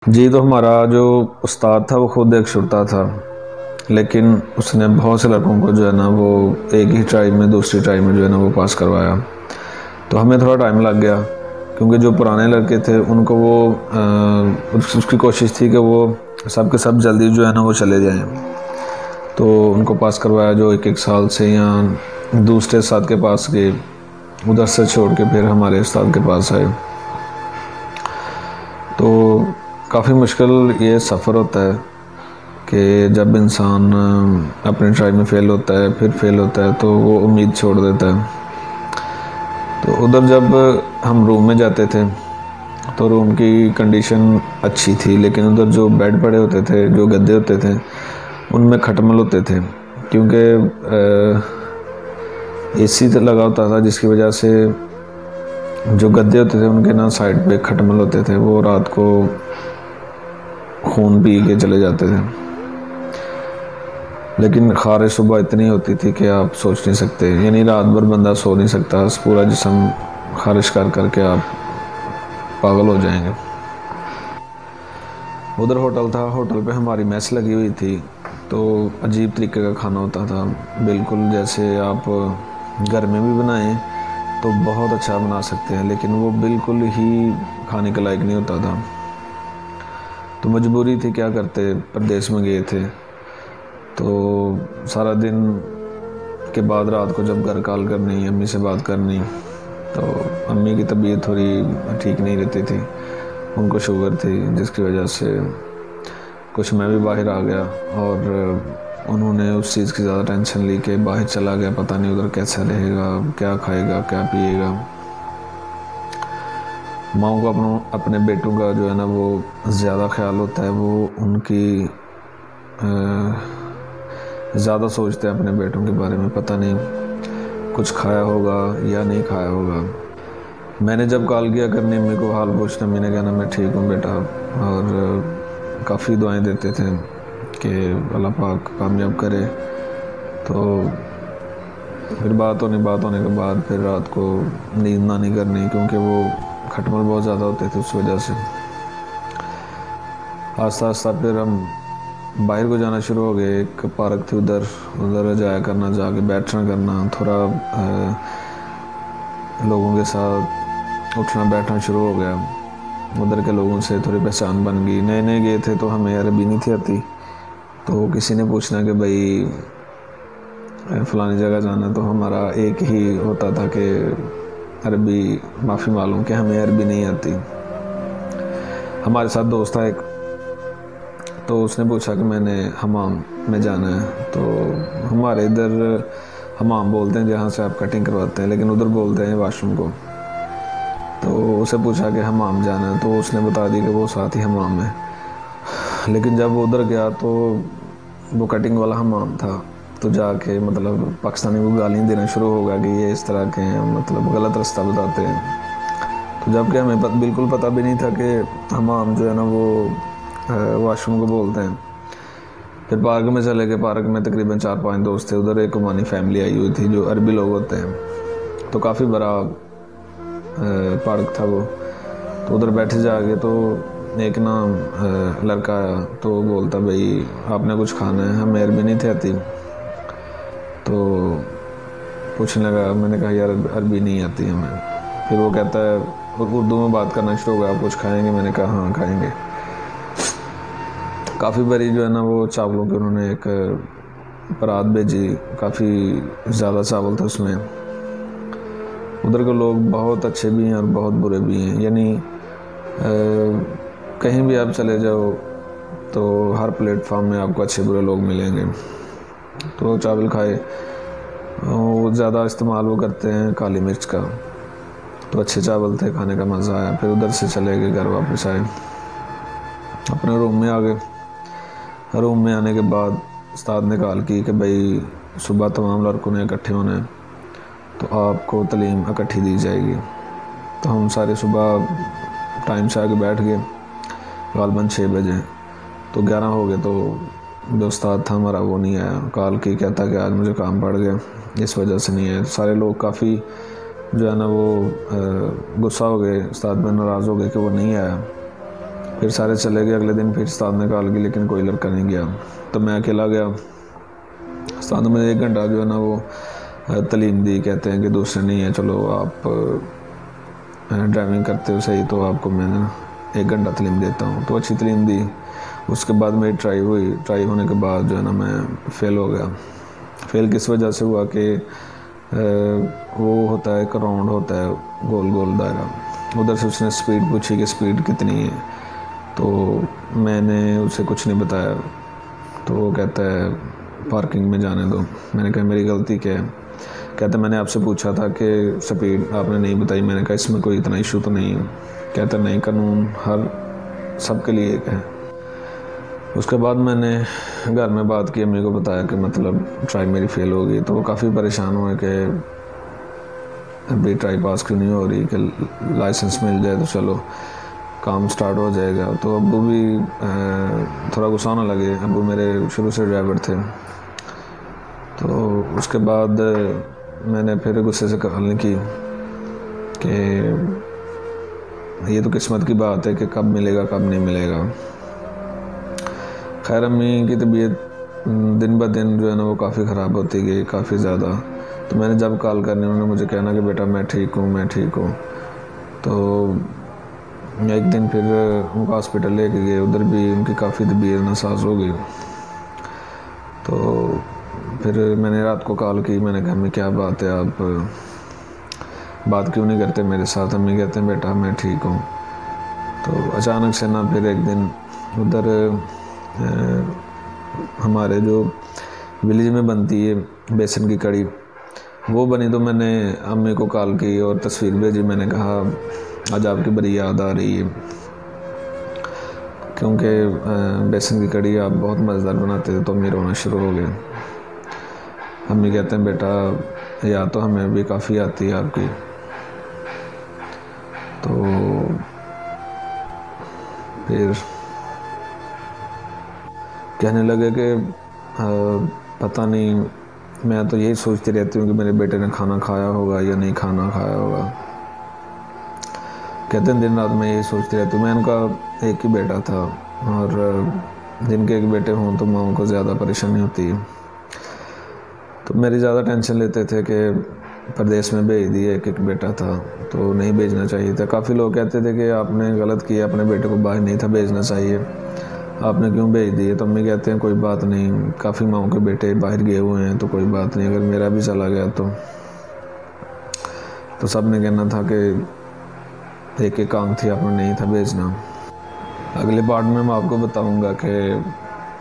जी, तो हमारा जो उस्ताद था वो ख़ुद एक शुरता था, लेकिन उसने बहुत से लड़कों को जो है ना वो एक ही ट्राई में दूसरी ट्राई में जो है ना वो पास करवाया। तो हमें थोड़ा टाइम लग गया, क्योंकि जो पुराने लड़के थे उनको वो उसकी कोशिश थी कि वो सब के सब जल्दी जो है ना वो चले जाएं। तो उनको पास करवाया जो एक एक साल से, या दूसरे उस्ताद के पास गए, उधर से छोड़ के फिर हमारे उस्ताद के पास आए। तो काफ़ी मुश्किल ये सफ़र होता है कि जब इंसान अपनी ट्राई में फ़ेल होता है, फिर फेल होता है, तो वो उम्मीद छोड़ देता है। तो उधर जब हम रूम में जाते थे तो रूम की कंडीशन अच्छी थी, लेकिन उधर जो बेड पड़े होते थे, जो गद्दे होते थे, उनमें खटमल होते थे, क्योंकि एसी लगा होता था, जिसकी वजह से जो गद्दे होते थे उनके ना साइड पे खटमल होते थे, वो रात को खून पी के चले जाते थे। लेकिन ख़ारिश सुबह इतनी होती थी कि आप सोच नहीं सकते, यानी रात भर बंदा सो नहीं सकता, पूरा जिस्म ख़ारिश कर करके आप पागल हो जाएंगे। उधर होटल था, होटल पे हमारी मेस लगी हुई थी, तो अजीब तरीके का खाना होता था, बिल्कुल जैसे आप घर में भी बनाएं तो बहुत अच्छा बना सकते हैं, लेकिन वो बिल्कुल ही खाने के लायक नहीं होता था। तो मजबूरी थी, क्या करते, प्रदेश में गए थे, तो सारा दिन के बाद रात को जब घर कॉल करनी, अम्मी से बात करनी, तो अम्मी की तबीयत थोड़ी ठीक नहीं रहती थी, उनको शुगर थी, जिसकी वजह से कुछ मैं भी बाहर आ गया, और उन्होंने उस चीज़ की ज़्यादा टेंशन ली कि बाहर चला गया, पता नहीं उधर कैसा रहेगा, क्या खाएगा, क्या पिएगा। माँ को अपने बेटों का जो है ना वो ज़्यादा ख्याल होता है, वो उनकी ज़्यादा सोचते हैं अपने बेटों के बारे में, पता नहीं कुछ खाया होगा या नहीं खाया होगा। मैंने जब कॉल किया करने अम्मी को हाल पूछना, मैंने कहना मैं ठीक हूँ बेटा, और काफ़ी दुआएं देते थे कि अल्लाह पाक कामयाब करे। तो फिर बात होने के बाद फिर रात को नींद ना नहीं करनी, क्योंकि वो खटमल बहुत ज़्यादा होते थे, उस वजह से आस्ता आस्ता फिर हम बाहर को जाना शुरू हो गए। एक पार्क थी, उधर उधर जाया करना, जाके बैठना करना, थोड़ा लोगों के साथ उठना बैठना शुरू हो गया। उधर के लोगों से थोड़ी पहचान बन गई। नए नए गए थे तो हमें अरबी नहीं थी आती, तो किसी ने पूछना कि भाई फ़लानी जगह जाना, तो हमारा एक ही होता था कि अरबी, माफ़ी मालूम कि हमें अरबी नहीं आती। हमारे साथ दोस्त था एक, तो उसने पूछा कि मैंने हमाम में जाना है, तो हमारे इधर हमाम बोलते हैं जहाँ से आप कटिंग करवाते हैं, लेकिन उधर बोलते हैं वाशरूम को। तो उसे पूछा कि हमाम जाना है, तो उसने बता दी कि वो साथ ही हमाम है। लेकिन जब वो उधर गया तो वो कटिंग वाला हमाम था, तो जाके मतलब पाकिस्तानी को गालियाँ देना शुरू हो गया कि ये इस तरह के हैं, मतलब गलत रास्ता बताते हैं। तो जबकि हमें बिल्कुल पता भी नहीं था कि हमाम जो है ना वो वाशरूम को बोलते हैं। फिर पार्क में चले गए। पार्क में तकरीबन 4-5 दोस्त थे। उधर एक ओमानी फैमिली आई हुई थी, जो अरबी लोग होते हैं, तो काफ़ी बड़ा पार्क था वो। तो उधर बैठे जाके तो एक ना लड़का आया, तो बोलता भाई आपने कुछ खाना है, हमें अरबी नहीं थी आती। तो पूछने लगा, मैंने कहा यार अरबी नहीं आती हमें। फिर वो कहता है, उर्दू में बात करना शुरू हो गया, आप कुछ खाएंगे? मैंने कहा हाँ खाएंगे। काफ़ी बड़ी जो है ना वो चावलों की उन्होंने एक परात भेजी, काफ़ी ज़्यादा चावल था उसमें। उधर के लोग बहुत अच्छे भी हैं और बहुत बुरे भी हैं, यानी कहीं भी आप चले जाओ तो हर प्लेटफॉर्म में आपको अच्छे बुरे लोग मिलेंगे। तो चावल खाए, वो ज़्यादा इस्तेमाल वो करते हैं काली मिर्च का, तो अच्छे चावल थे, खाने का मज़ा आया। फिर उधर से चले गए, घर वापस आए, अपने रूम में आ गए। रूम में आने के बाद उस्ताद ने कॉल की कि भाई सुबह तमाम लड़कों ने इकट्ठे होना है, तो आपको तालीम इकट्ठी दी जाएगी। तो हम सारे सुबह टाइम से आके बैठ गए, गालबन 6 बजे। तो 11 हो गए, तो जो उस्ताद था हमारा वो नहीं आया। कॉल की, कहता कि आज मुझे काम पड़ गया, इस वजह से नहीं आया। सारे लोग काफ़ी जो है ना वो गुस्सा हो गए, उस्ताद में नाराज़ हो गए कि वो नहीं आया। फिर सारे चले गए। अगले दिन फिर उस्ताद ने कॉल की, लेकिन कोई लड़का नहीं गया। तो मैं अकेला गया। उस्ताद ने मुझे 1 घंटा जो है ना वो तालीम दी। कहते हैं कि दूसरे नहीं है, चलो आप ड्राइविंग करते हो सही, तो आपको मैं 1 घंटा तालीम देता हूँ। तो अच्छी तालीम दी। उसके बाद मेरी ट्राई हुई। ट्राई होने के बाद जो है ना मैं फ़ेल हो गया। फ़ेल किस वजह से हुआ कि वो होता है, एक राउंड होता है, गोल गोल दायरा। उधर से उसने स्पीड पूछी कि स्पीड कितनी है, तो मैंने उसे कुछ नहीं बताया। तो वो कहता है पार्किंग में जाने दो। मैंने कहा मेरी गलती क्या है? कहता मैंने आपसे पूछा था कि स्पीड आपने नहीं बताई। मैंने कहा इसमें कोई इतना इशू तो नहीं है। कहता नहीं, कानून हर सब के लिए एक है। उसके बाद मैंने घर में बात की, अम्मी को बताया कि मतलब ट्राई मेरी फ़ेल हो गई। तो वो काफ़ी परेशान हुए कि अभी ट्राई पास क्यों नहीं हो रही, कि लाइसेंस मिल जाए तो चलो काम स्टार्ट हो जाएगा। तो अब्बू भी थोड़ा गुस्सा होने लगे। अब्बू मेरे शुरू से ड्राइवर थे। तो उसके बाद मैंने फिर गुस्से से कहने की कि ये तो किस्मत की बात है कि कब मिलेगा कब नहीं मिलेगा। खैर अम्मी की तबीयत दिन ब दिन जो है ना वो काफ़ी ख़राब होती गई, काफ़ी ज़्यादा। तो मैंने जब कॉल करनी उन्होंने मुझे कहना कि बेटा मैं ठीक हूँ, मैं ठीक हूँ। तो एक दिन फिर उनको हॉस्पिटल लेके गए। उधर भी उनकी काफ़ी तबीयत नासाज हो गई। तो फिर मैंने रात को कॉल की। मैंने कहा अम्मी क्या बात है, आप बात क्यों नहीं करते मेरे साथ? अम्मी कहते हैं बेटा मैं ठीक हूँ। तो अचानक से ना फिर एक दिन उधर हमारे जो विलेज में बनती है बेसन की कड़ी, वो बनी। तो मैंने अम्मी को कॉल की और तस्वीर भेजी। मैंने कहा आज आपकी बड़ी याद आ रही है, क्योंकि बेसन की कड़ी आप बहुत मज़ेदार बनाते थे। तो अम्मी रोना शुरू हो गया। अम्मी कहते हैं बेटा याद तो हमें भी काफ़ी आती है आपकी। तो फिर कहने लगे कि पता नहीं, मैं तो यही सोचती रहती हूँ कि मेरे बेटे ने खाना खाया होगा या नहीं खाना खाया होगा। कहते हैं दिन रात मैं यही सोचती रहती हूँ। मैं उनका एक ही बेटा था, और जिनके एक बेटे हों तो माँ को ज़्यादा परेशानी होती है। तो मेरी ज़्यादा टेंशन लेते थे कि प्रदेश में भेज दिए, एक बेटा था तो नहीं भेजना चाहिए था। काफ़ी लोग कहते थे कि आपने गलत किया, अपने बेटे को बाहर नहीं था भेजना चाहिए, आपने क्यों भेज दिए? तो अम्मी कहते हैं कोई बात नहीं, काफ़ी माओं के बेटे बाहर गए हुए हैं तो कोई बात नहीं, अगर मेरा भी चला गया तो सब ने कहना था कि एक एक आंख थी, आपने नहीं था भेजना। अगले पार्ट में मैं आपको बताऊंगा कि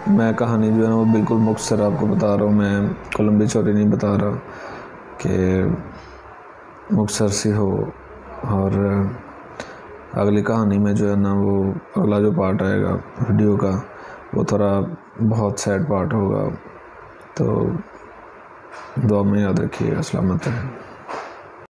मैं कहानी जो है ना वो बिल्कुल मुख्तसर आपको बता रहा हूँ। मैं लंबी चौड़ी नहीं बता रहा, कि मुख्तसर सी हो। और अगली कहानी में जो है ना वो अगला जो पार्ट आएगा वीडियो का, वो थोड़ा बहुत सैड पार्ट होगा। तो दुआ में याद रखिएगा। अस्सलाम वालेकुम।